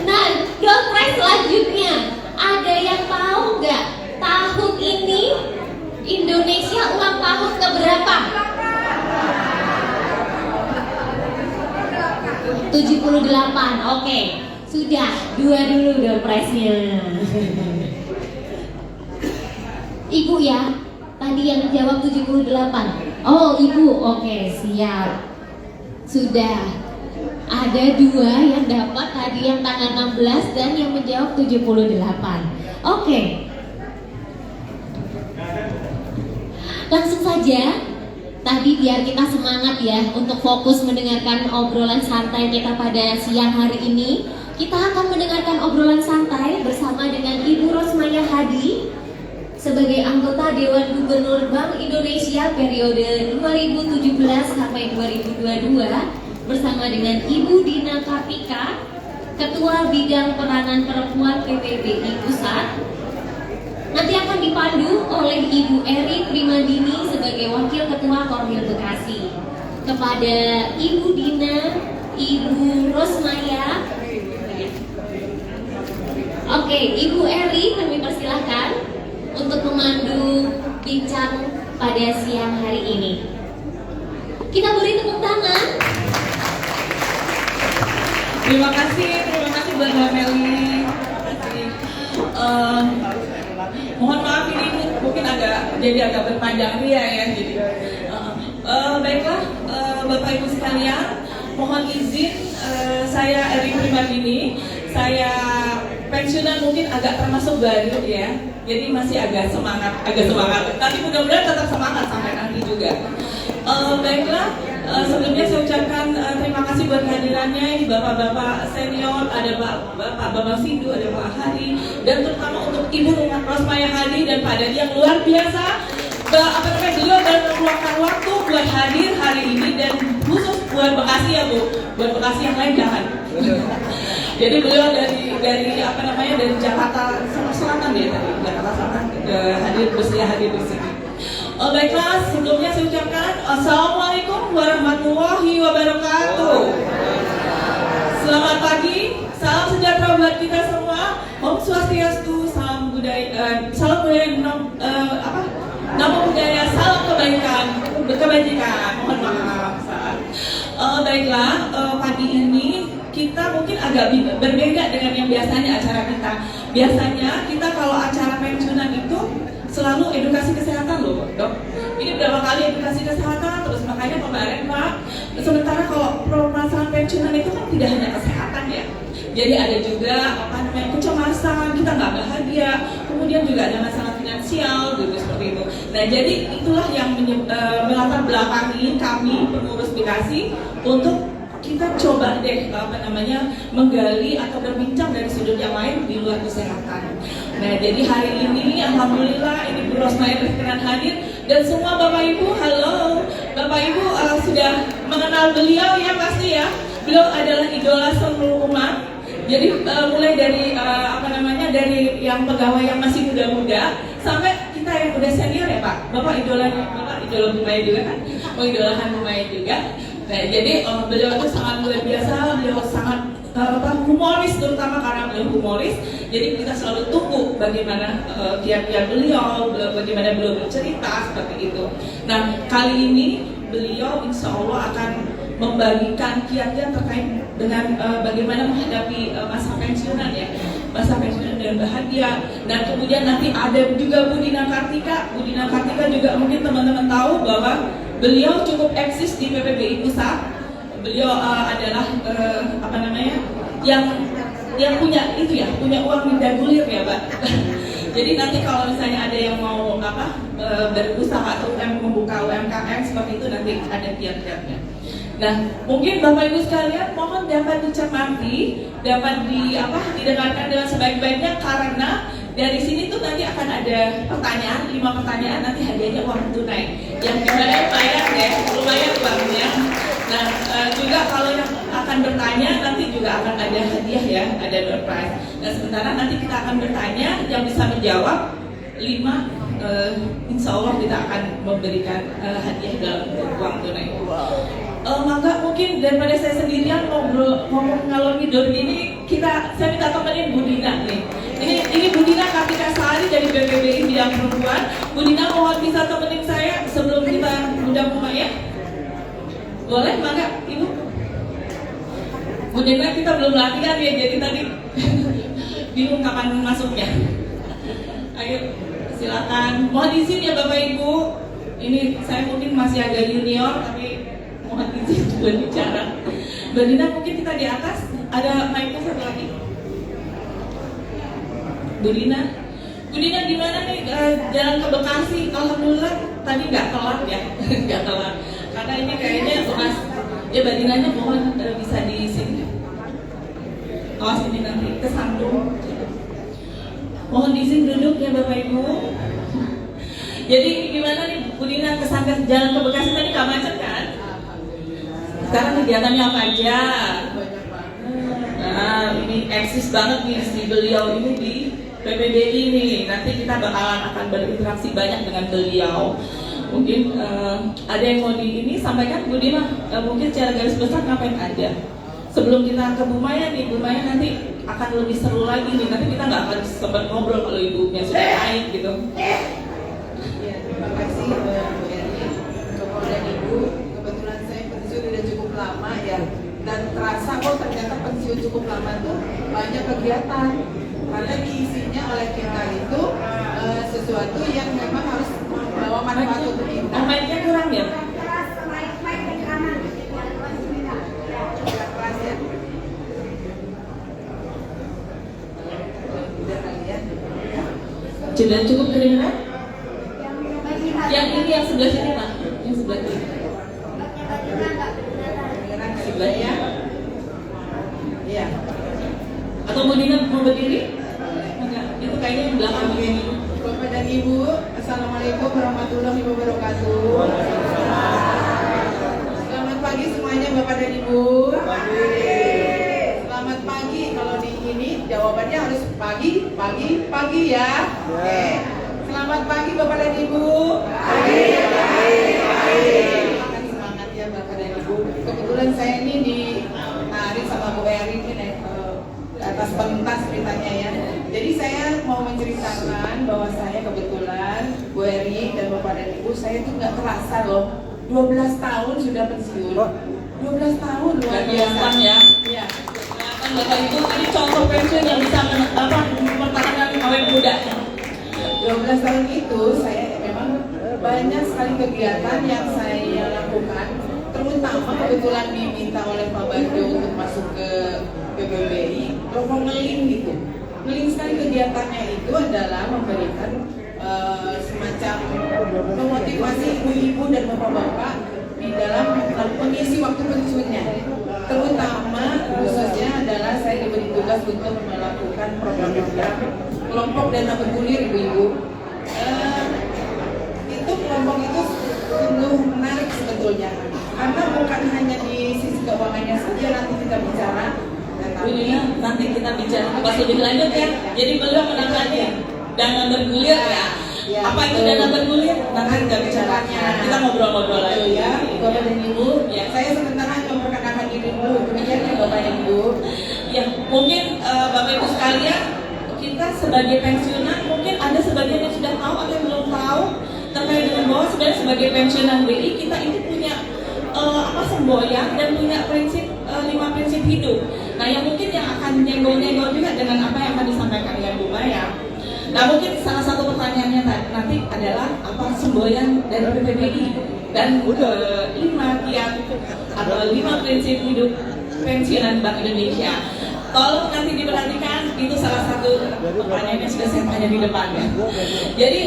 Nah, door prize selanjutnya ada yang tahu nggak tahun ini Indonesia ulang tahun keberapa? 78. Oke. Sudah, 2 dulu dong presnya. Ibu ya, tadi yang jawab 78. Oh, Ibu. Oke, siap. Sudah. Ada 2 yang dapat tadi yang tanggal 16 dan yang menjawab 78. Oke. Langsung saja. Tadi biar kita semangat ya untuk fokus mendengarkan obrolan santai kita pada siang hari ini. Kita akan mendengarkan obrolan santai bersama dengan Ibu Rosmaya Hadi sebagai anggota Dewan Gubernur Bank Indonesia periode 2017 sampai 2022 bersama dengan Ibu Dina Kartika, Ketua Bidang Peranan Perempuan PPBI Pusat. Nanti akan dipandu oleh Ibu Eri Primadini sebagai Wakil Ketua Korwil Bekasi. Kepada Ibu Dina, Ibu Rosmaya. Oke, Ibu Eri kami persilahkan untuk memandu bincang pada siang hari ini. Kita beri tepuk tangan. Terima kasih buat Mbak Meli. Mohon maaf ini mungkin agak berpanjang ria ya. Jadi baiklah Bapak Ibu sekalian, mohon izin saya Eri Primadini. Saya pensiunan mungkin agak termasuk baru ya. Jadi masih agak semangat. Tapi mudah-mudahan tetap semangat sampai nanti juga. Baiklah, sebelumnya saya ucapkan terima kasih buat kehadirannya ini bapak-bapak senior, ada Bapak Bambang Sindu, ada Pak Hari, dan terutama untuk Ibu Rosmaya Hadi dan Pak Dadi yang luar biasa. Beliau dan meluangkan waktu buat hadir hari ini dan khusus buat Bekasi ya Bu, buat Bekasi yang lain jangan. Jadi beliau dari Jakarta Selatan ya tadi, Jakarta Selatan hadir di sini. Baiklah, sebelumnya saya ucapkan Assalamualaikum warahmatullahi wabarakatuh. Selamat pagi, salam sejahtera buat kita semua. Om Swastiastu, salam budaya, nama budaya, salam kebajikan. Mohon maaf. Baiklah, pagi ini kita mungkin agak berbeda dengan yang biasanya acara kita. Biasanya kita kalau acara pensiunan itu selalu edukasi kesehatan loh dok. Ini berapa kali edukasi kesehatan, terus makanya kemarin Pak. Sementara kalau permasalahan pensiunan itu kan tidak hanya kesehatan ya. Jadi ada juga kecemasan, kita nggak bahagia, kemudian juga ada masalah finansial gitu seperti itu. Nah jadi itulah yang melatar belakangi kami pengurus Bekasi untuk kita coba deh menggali atau berbincang dari sudut yang lain di luar kesehatan. Nah jadi hari ini alhamdulillah ini Bu Rosmaya berkenan hadir dan semua Bapak Ibu, halo Bapak Ibu sudah mengenal beliau ya pasti ya. Beliau adalah idola seluruh umat. Jadi mulai dari dari yang pegawai yang masih muda-muda sampai kita yang udah senior ya Pak. Bapak idola Bu Maya juga kan, mengidolakan Bu Maya juga. Nah, jadi beliau itu sangat luar biasa, beliau sangat humoris terutama karena beliau humoris. Jadi kita selalu tunggu bagaimana kiat-kiat beliau, bagaimana beliau bercerita seperti itu. Nah, kali ini beliau insya Allah akan membagikan kiat-kiat terkait dengan bagaimana menghadapi masa pensiunan ya, masa pensiunan dengan bahagia. Dan kemudian nanti ada juga Bu Dina Kartika. Bu Dina Kartika juga mungkin teman-teman tahu bahwa beliau cukup eksis di PPBI Pusat. Beliau adalah yang punya itu ya, punya uang mindagulir ya, Pak. Jadi nanti kalau misalnya ada yang mau berusaha atau membuka UMKM seperti itu nanti ada kiat-kiatnya. Nah, mungkin Bapak Ibu sekalian mohon dapat dicermati, dapat didengarkan dengan sebaik-baiknya karena dari sini tuh nanti akan ada pertanyaan, 5 pertanyaan, nanti hadiahnya uang tunai yang dimana lumayan uangnya. Nah juga kalau yang akan bertanya nanti juga akan ada hadiah ya, ada door prize. Nah sementara nanti kita akan bertanya, yang bisa menjawab 5 insya Allah kita akan memberikan hadiah dalam uang tunai. Maka mungkin daripada saya sendirian ngomong ngalor ngidul ini, saya minta temenin Bu Dina nih. Ini Bu Dina Kartika Sari dari BPBI Bidang Perempuan. Bu Dina mohon bisa temenin saya sebelum kita udah mulai ya. Boleh, maka Ibu. Bu Dina kita belum latihan ya, jadi tadi bingung kapan masuknya. Ayo, silakan. Mohon izin ya Bapak Ibu. Ini saya mungkin masih agak junior, tapi mohon izin buat bicara. Mbak Dina mungkin kita di atas. Ada mic-nya satu lagi. Bu Dina gimana nih jalan ke Bekasi? Alhamdulillah tadi nggak telat ya, nggak telat. Karena ini kayaknya Mas, ya Mbak Dinanya mohon bisa di sini. Awas ini nanti kesandung. Mohon izin duduk ya Bapak Ibu. Jadi gimana nih Bu Dina kesan jalan ke Bekasi tadi nggak macet kan? Sekarang kegiatannya apa aja? Nah ini eksis banget nih si beliau ini di PPBI nih. Nanti kita bakalan akan berinteraksi banyak dengan beliau. Mungkin ada yang mau ini sampaikan Bu Dina, mungkin secara garis besar ngapain aja. Sebelum kita ke Bu Maya nih, Bu Maya nanti akan lebih seru lagi nih. Nanti kita nggak akan sempat ngobrol kalau ibunya sudah naik gitu. Ya, terima kasih Bu Eri, Bapak dan Ibu. Kebetulan saya pensiun sudah cukup lama ya, dan terasa kok ternyata pensiun cukup lama tuh banyak kegiatan. Karena diisinya oleh kita itu sesuatu yang memang harus membawa manfaat untuk kita. Mic-nya kurang ya? Sudah cukup kedengaran? Yang ini yang sebelah sini Pak, yang sebelah sini. Sebelahnya? Iya. Atau Bu Dina mau berdiri? Enggak, itu kayaknya yang belakang ini. Bapak dan Ibu, Assalamualaikum warahmatullahi wabarakatuh. Selamat pagi semuanya Bapak dan Ibu. Selamat pagi, kalau di ini jawabannya harus pagi ya. Oke. Selamat pagi Bapak dan Ibu. Semangat ya Bapak dan Ibu. Kebetulan saya ini ditarik sama Bu Eri ini atas pentas ceritanya ya. Jadi saya mau menceritakan bahwa saya kebetulan Bu Eri dan Bapak dan Ibu, saya tuh nggak terasa loh 12 tahun sudah pensiun. 12 tahun luar biasa ya. Iya. Kan Bapak Ibu ini contoh pensiun yang bisa mempertahankan awet muda. 12 tahun itu saya memang banyak sekali kegiatan yang saya lakukan, terutama kebetulan diminta oleh Pak Bagio untuk masuk ke PBBI, lomba ngeling gitu. Ngeling sekali kegiatannya itu adalah memberikan semacam memotivasi ibu-ibu dan bapak-bapak di dalam mengisi waktu pensiunnya. Terutama khususnya adalah saya diberi tugas untuk melakukan program-program kelompok dana bergulir ibu-ibu. Itu kelompok itu sungguh menarik sebetulnya, karena bukan hanya di sisi keuangannya saja nanti kita bicara. Nanti kita bicara pas lebih lanjut ya. Jadi beliau menangani dana bergulir ya. Apa itu dana bergulir? Nanti kita bicara. Kita ngobrol-ngobrol lagi Ya, Bapak dan Ibu. Ya. Saya sementara memperkenalkan diri dulu. Demikian ya Bapak dan Ibu. Ya, mungkin Bapak Ibu sekalian, kita sebagai pensiunan mungkin ada sebagian yang sudah tahu atau yang belum tahu terkait dengan bahwa sebenarnya sebagai pensiunan BI kita ini punya semboyan dan punya prinsip 5 prinsip hidup. Nah, yang mungkin yang akan nyenggol-nyenggol juga dengan apa yang akan disampaikan dengan Bu Maya. Nah, mungkin salah satu pertanyaannya nanti adalah apa semboyan dari PPBI dan 5 kiat atau 5 prinsip hidup pensiunan Bank Indonesia. Tolong nanti diperhatikan, itu salah satu pertanyaan yang sudah saya tanya di depannya. Jadi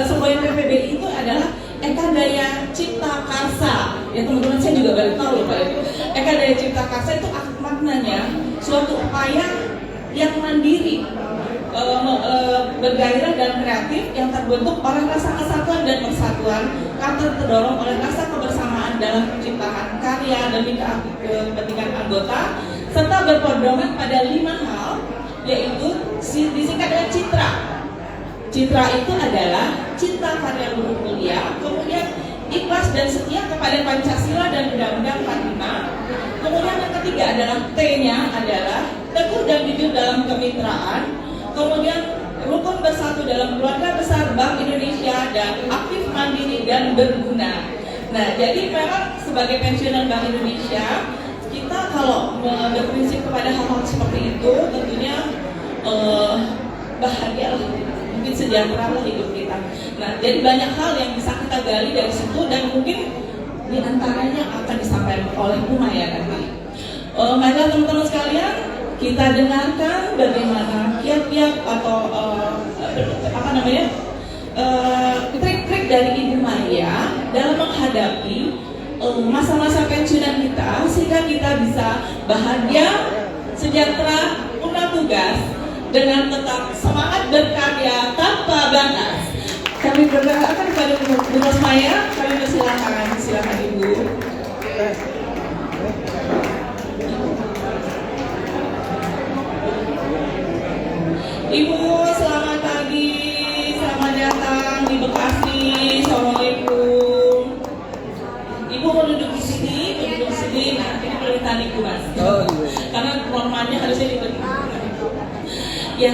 semboyan PPBI itu adalah Eka Daya Cipta Karsa. Ya teman-teman, saya juga baru tahu loh Pak. Eka Daya Cipta Karsa itu maknanya suatu upaya yang mandiri, bergairah dan kreatif yang terbentuk oleh rasa kesatuan dan persatuan karena terdorong oleh rasa kebersamaan dalam penciptaan karya demi kepentingan anggota serta berpedoman pada 5 hal, yaitu disingkat dengan citra. Citra itu adalah cinta karya luhur mulia, kemudian ikhlas dan setia kepada Pancasila dan Undang-Undang 45, Kemudian yang ketiga adalah T-nya adalah teguh dan jujur dalam kemitraan. Kemudian rukun bersatu dalam keluarga besar Bank Indonesia dan aktif mandiri dan berguna. Nah, jadi memang sebagai pensiunan Bank Indonesia, kita kalau berprinsip kepada hal-hal seperti itu tentunya bahagia lah, mungkin sejahtera lah hidup kita. Nah, jadi banyak hal yang bisa kita gali dari situ dan mungkin diantaranya akan disampaikan oleh Bu Maya nanti. Maka teman-teman sekalian, kita dengarkan bagaimana kiat-kiat atau trik-trik dari Ibu Maya dalam menghadapi masa-masa pensiunan kita sehingga kita bisa bahagia, sejahtera, punya tugas dengan tetap semangat berkarya tanpa batas. Kami berdoakan kepada Bu Maya, kami persilakan, silakan Ibu. Ibu, selamat pagi, selamat datang di Bekasi. Assalamualaikum. Ibu mau duduk di sini, nanti pemerintahan Ibu Mas. Karena normalnya harusnya di ya,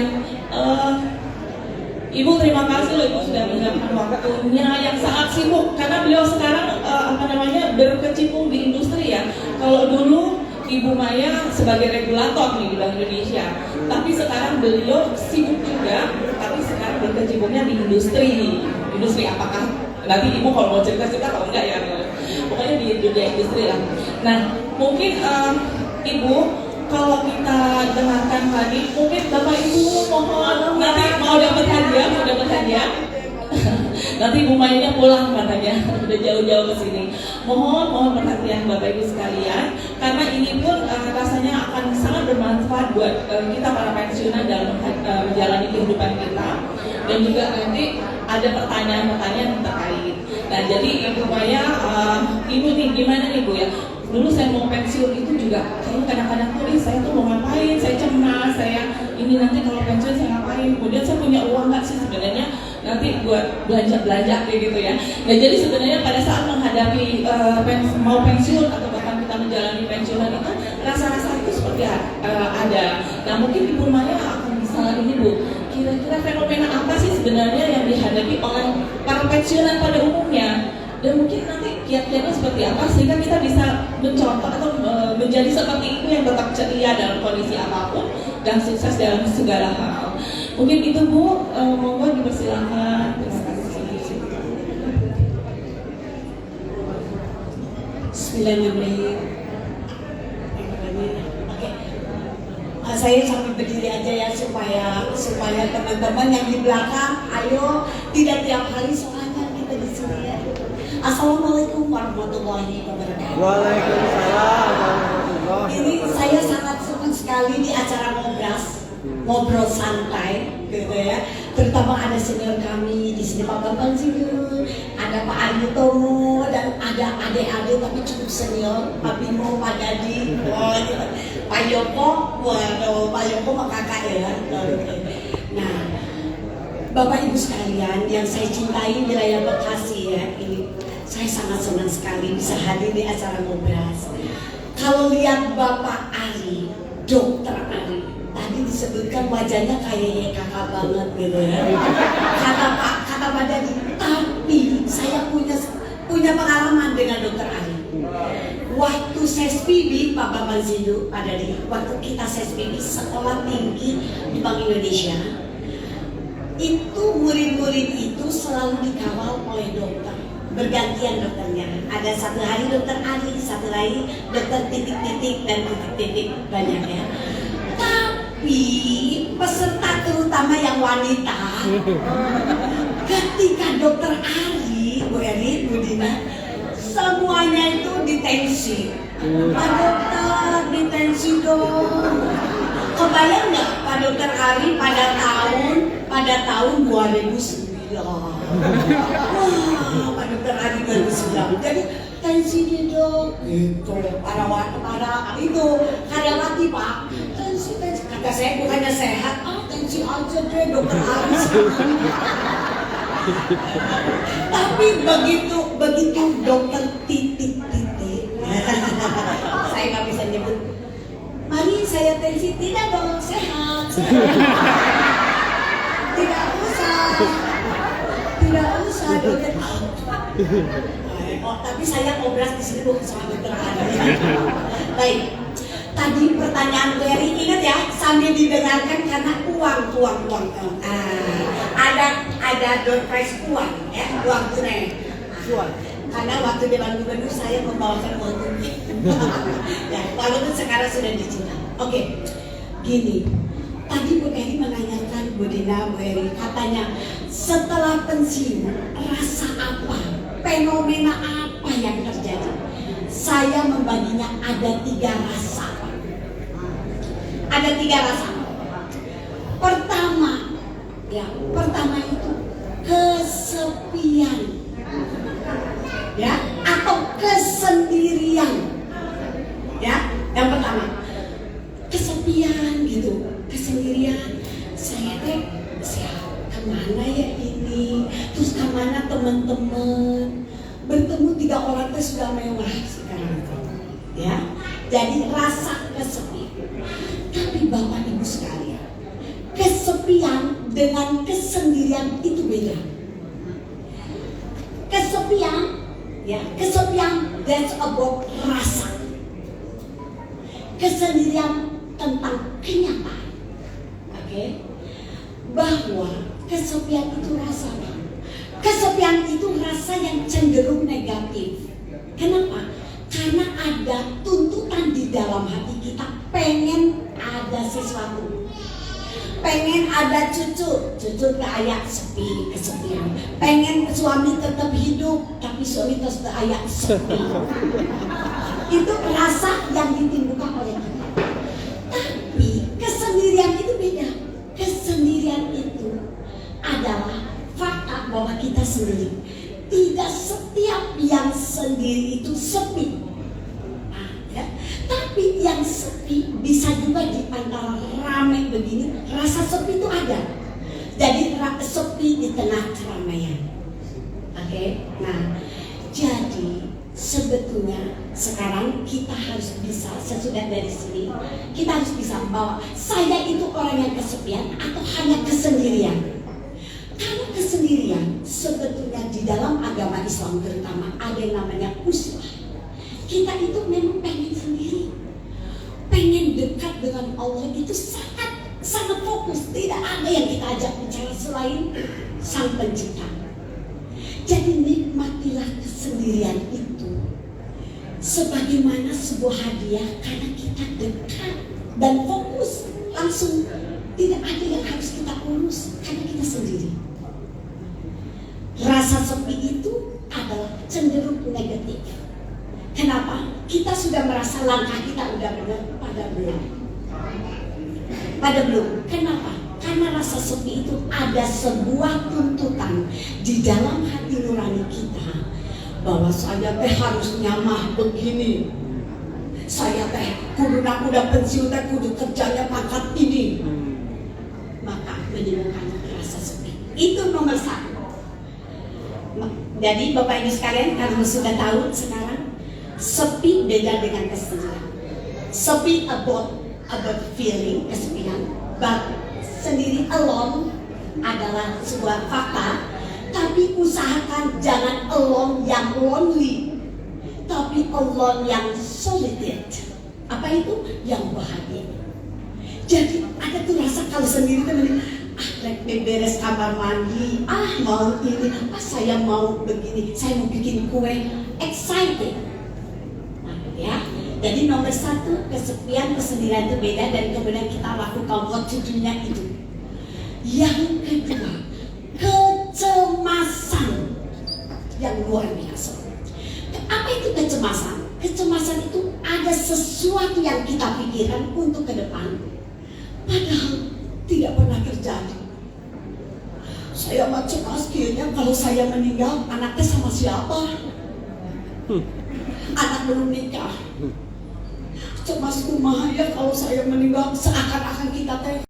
Ibu terima kasih loh Ibu sudah meluangkan waktunya yang sangat sibuk karena beliau sekarang berkecimpung di industri ya. Kalau dulu Ibu Maya sebagai regulator nih di Bank Indonesia, tapi sekarang beliau sibuk juga, tapi sekarang berkecimpungnya di industri apakah nanti Ibu kalau mau cerita kalau enggak ya, pokoknya di dunia industri lah. Nah mungkin Ibu kalau kita dengarkan tadi, mungkin Bapak Ibu mohon nanti mau dapat hadiah. Nanti Bu Maya pulang katanya, udah jauh-jauh ke sini. Mohon perhatian Bapak Ibu sekalian, karena ini pun rasanya akan sangat bermanfaat buat kita para pensiunan dalam menjalani kehidupan kita. Dan juga nanti ada pertanyaan-pertanyaan terkait. Nah, jadi Ibu Maya, Ibu nih gimana nih Bu ya? Dulu saya mau pensiun itu juga, saya kadang-kadang tuh, saya tuh mau ngapain, saya cemas, saya ini nanti kalau pensiun saya ngapain, kemudian saya punya uang nggak sih sebenarnya nanti buat belanja kayak gitu ya. Nah jadi sebenarnya pada saat menghadapi mau pensiun atau bahkan kita menjalani pensiunan itu rasa-rasa itu seperti ada. Nah mungkin Ibu Maya akan bisa ini Bu, kira-kira fenomena apa sih sebenarnya yang dihadapi oleh para pensiunan pada umumnya? Dan mungkin nanti kiat-kiatnya seperti apa sehingga kita bisa mencontoh atau menjadi seperti itu yang tetap ceria dalam kondisi apapun dan sukses dalam segala hal. Mungkin itu Bu, monggo dipersilakan. Bismillahirrahmanirrahim. Oke. Saya sambil berdiri aja ya supaya teman-teman yang di belakang, ayo tidak tiap hari soalnya kita di sini ya. Assalamualaikum warahmatullahi wabarakatuh. Waalaikumsalam warahmatullahi wabarakatuh. Ini saya sangat senang sekali di acara ngobrol santai gitu ya. Terutama ada senior kami di sini Pak Bambang Sindur, ada Pak Ayu Tomo dan ada adik-adik tapi cukup senior, Pak Bimo, Pak Dadi, gitu. Pak Yoko, waduh Pak Yoko mah kakak ya. Nah, Bapak Ibu sekalian yang saya cintai wilayah Bekasi ya, ini saya sangat senang sekali bisa hadir di acara Ngobras. Kalau lihat Bapak Ari, Dokter Ari, tadi disebutkan wajahnya kayak kakak banget gitu ya. Kata Pak Dadi, tapi saya punya pengalaman dengan Dokter Ari. Waktu SESPIB, Pak Bambang Zindu, Pak Dadi, waktu kita SESPIB sekolah tinggi di Bank Indonesia, itu murid-murid itu selalu dikawal oleh dokter, bergantian dokternya. Ada satu hari Dokter Ali, satu lagi dokter titik-titik dan titik-titik banyak ya. Tapi peserta terutama yang wanita, ketika Dokter Ali, Bu Eri, Bu Dina, semuanya itu ditensi. Pak Dokter, ditensi dong. Kebayang nggak Pak Dokter Ari pada tahun 2009? Wah, Pak Dokter Ari 2009. Jadi tensi dia dong, gitu. Para itu karyawati Pak. Tensi. Kata saya bukannya sehat, tensi aja deh Dokter Ari. Tapi begitu dokter titik-titik, saya nggak bisa nyebut Tidak usah dogen. Oh, tapi saya ngobras di sini bukan sama dokter Adi. Baik. Tadi pertanyaan Bu Eri, ingat ya, sambil didengarkan karena uang. Ada door prize uang, ya, uang tunai. Karena waktu dewan gubernur saya membawakan uang tunai. Ya, walaupun sekarang sudah digital. Oke, gini. Tadi Bu Eri menanyakan Bu Dina, Bu Eri, katanya setelah pensiun rasa apa, fenomena apa yang terjadi? Saya membaginya ada 3 rasa. Ada 3 rasa. Pertama itu kesepian, ya, atau kesendirian, ya. Yang pertama kesepian gitu, kesendirian. Saya kemana ya ini? Terus kemana teman-teman? Bertemu 3 orang itu sudah mewah sekarang, ya. Jadi rasa kesepian. Tapi Bapak Ibu sekalian, kesepian dengan kesendirian itu beda. Kesepian that's about rasa. Kesendirian tentang kenyataan. Oke? Bahwa kesepian itu rasa. Kesepian itu rasa yang cenderung negatif. Kenapa? Karena ada tuntutan di dalam hati kita, pengen ada sesuatu, pengen ada cucu kayak sepi, kesepian. Pengen suami tetap hidup, tapi suami terus kayak sepi. Itu rasa yang ditimbulkan oleh kita. Tapi kesendirian itu beda. Kesendirian itu adalah fakta bahwa kita sendiri. Tidak setiap yang sendiri itu sepi. Tapi yang sepi bisa juga di antara ramai begini, rasa sepi itu ada. Jadi sepi di tengah keramaian. Oke? Nah, jadi sebetulnya sekarang kita harus bisa, sesudah dari sini, kita harus bisa bahwa saya itu orang yang kesepian atau hanya kesendirian. Kalau kesendirian, sebetulnya di dalam agama Islam terutama ada yang namanya uswah. Kita itu memang pengen sendiri, pengen dekat dengan Allah, itu sangat fokus. Tidak ada yang kita ajak bicara selain Sang Pencipta. Jadi nikmatilah kesendirian itu sebagaimana sebuah hadiah, karena kita dekat dan fokus langsung. Tidak ada yang harus kita urus karena kita sendiri. Rasa sepi itu adalah cenderung negatif. Kenapa? Kita sudah merasa langkah kita udah benar, pada belum. Kenapa? Karena rasa sepi itu ada sebuah tuntutan di dalam hati nurani kita bahwa saya harusnya mah begini. Saya kudu udah pensiun kudu kerjanya pangkat ini. Maka menimbulkan rasa sepi. Itu nomor 1. Jadi Bapak Ibu sekalian, karena sudah tahu sekarang, sepi beda dengan kesendirian. Sepi about feeling, kesepian. But sendiri alone adalah sebuah fakta. Tapi usahakan jangan alone yang lonely, tapi alone yang solitude. Apa itu? Yang bahagia. Jadi ada tuh rasa kalau sendiri tuh beres kamar mandi, mau ini, saya mau begini, saya mau bikin kue, excited. Nah, ya. Jadi nomor 1, kesepian, kesendirian itu beda, dan kemudian kita lakukan what to do-nya itu. Yang kedua, kecemasan yang luar biasa. Apa itu kecemasan? Kecemasan itu ada sesuatu yang kita pikirkan untuk ke depan, padahal tidak pernah terjadi. Saya mah cemas kayaknya kalau saya meninggal, anaknya sama siapa? Anak belum nikah. Cemas kumaha ya kalau saya meninggal, seakan-akan kita teh